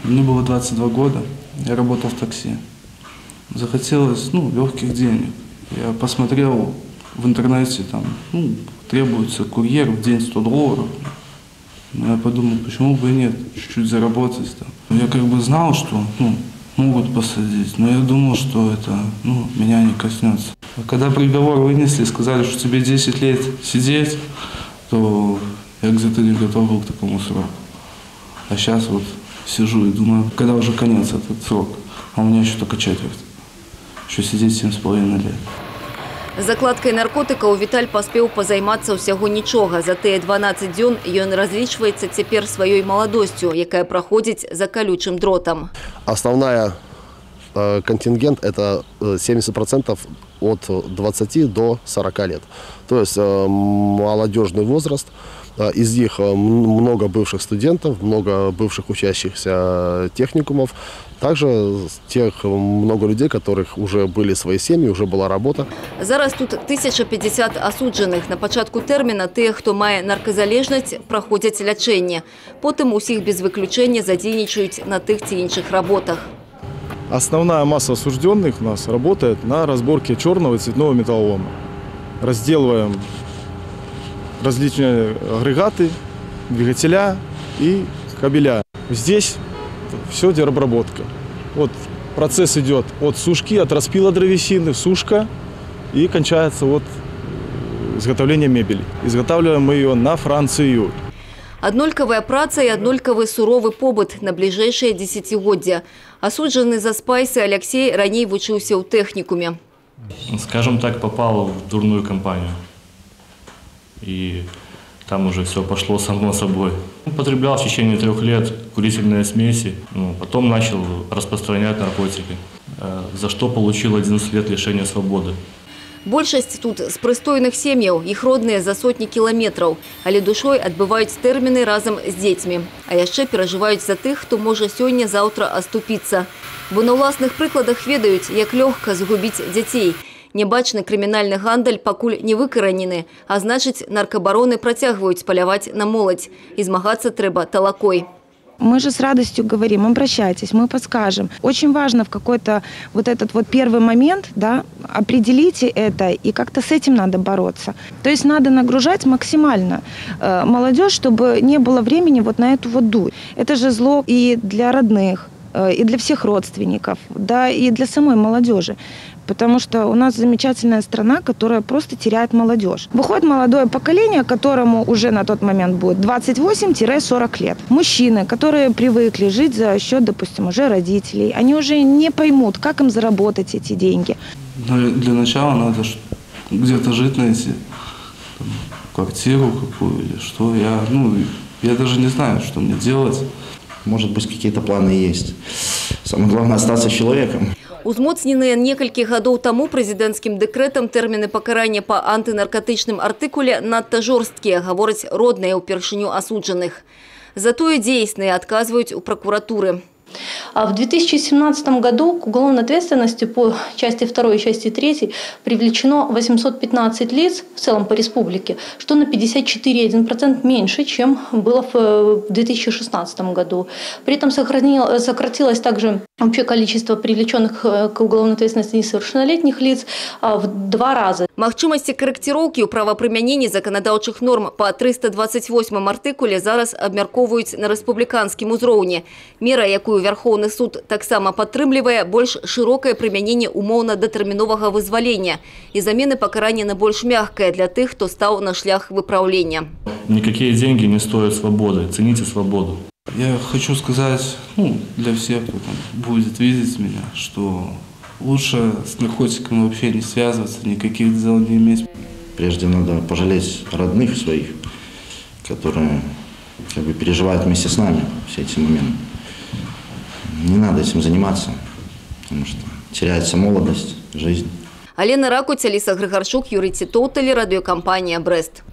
Мне было 22 года, я работал в такси. Захотелось, легких денег. Я посмотрел в интернете, там, требуется курьер в день $100. Я подумал, почему бы и нет, чуть-чуть заработать. Я как бы знал, что, могут посадить, но я думал, что это, меня не коснется. А когда приговор вынесли, сказали, что тебе 10 лет сидеть, то я где-то не готов был к такому сроку. А сейчас вот сижу и думаю, когда уже конец этот срок, а у меня еще только четверть. Еще сидеть 7,5 лет. Закладкай наркотыкаў Віталь паспеў пазаймацца ўсяго нічога. За тыя 12 дзён ён разлічваецца цяпер сваёй маладосцю, якая праходзіць за колючим дротом. Основная контингент – это 70% от 20 до 40 лет. То есть молодежный возраст. Из них много бывших студентов, много бывших учащихся техникумов. Также тех много людей, которых уже были свои семьи, уже была работа. Зараз тут 1050 асуджаных. На пачатку тэрміна тыя, хто мае наркозалежнасць, праходзяць лячэнне. Потым усіх без выключэння задзейнічаюць на тых ці іншых работах. Основная масса осужденных у нас работает на разборке черного и цветного металлолома. Разделываем различные агрегаты, двигателя и кабеля. Здесь все обработка. Вот процесс идет от сушки, от распила древесины, сушка и кончается вот изготовление мебели. Изготавливаем мы ее на Францию. Аднолькавая праца и аднолькавы суровы побыт на ближайшие десятигоддзя. Асуджаны за спайсы Алексей раней вучыўся ў тэхнікуме. Скажем так, попал в дурную компанию. И там уже все пошло само собой. Употреблял в течение 3 лет курительные смеси, потом начал распространять наркотики, за что получил 11 лет лишения свободы. Большасць тут з прыстойных сем'яў, іх родныя за сотні кіламетраў, але душой адбываюць тэрміны разам з дзецьмі. А яшчэ перажываюць за тых, хто можа сёння-заўтра аступіцца. Бо на ўласных прыкладах ведаюць, як лёгка згубіць дзяцей. Нябачны крымінальны гандаль пакуль не выкаранены, а значыць, наркабароны працягваюць паляваць на моладзь. І змагацца трэба талакой. Мы же с радостью говорим, обращайтесь, мы подскажем. Очень важно в какой-то вот этот вот первый момент, да, определите это, и как-то с этим надо бороться. То есть надо нагружать максимально молодежь, чтобы не было времени вот на эту вот дурь. Это же зло и для родных, и для всех родственников, да, и для самой молодежи. Потому что у нас замечательная страна, которая просто теряет молодежь. Выходит молодое поколение, которому уже на тот момент будет 28-40 лет. Мужчины, которые привыкли жить за счет, допустим, уже родителей, они уже не поймут, как им заработать эти деньги. Для начала надо где-то жить, найти квартиру какую или что. Я даже не знаю, что мне делать. Может быть, какие-то планы есть. Самое главное – остаться человеком. Узмоцненыя некалькі гадоў таму прэзідэнцкім дэкрэтам тэрміны пакарання па антынаркатычным артыкуле надта жорсткія, гавораць родныя ўпершыню асуджаных. Затое дзейсныя, адказваюць у прокуратуры. В 2017 году к уголовной ответственности по части 2 и части 3 привлечено 815 лиц в целом по республике, что на 54,1% меньше, чем было в 2016 году. При этом сократилось также общее количество привлеченных к уголовной ответственности несовершеннолетних лиц в 2 раза. Магчымасці карэкціроўкі ў правапрымяненні заканадаўчых норм по 328 артыкуле зараз абмяркоўваюць на рэспубліканскім узроўні. Мера, якую Верховны суд таксама падтрымлівае, больш шырокае прымяненне умоўна-датэрміновага вызвалення і замены пакарання на больш мягкае для тых, хто стаў на шлях выпраўлення. Никакие деньги не стоят свободы. Цените свободу. Я хочу сказать, для всех, кто там будет видеть меня, что лучше с наркотиками вообще не связываться, никаких дел не иметь. Прежде надо пожалеть родных своих, которые переживают вместе с нами все эти моменты. Не надо этим заниматься, потому что теряется молодость, жизнь. Алена Ракуць, Аліса Грыгарчук, Юрий Титов, телерадиокомпания «Брест».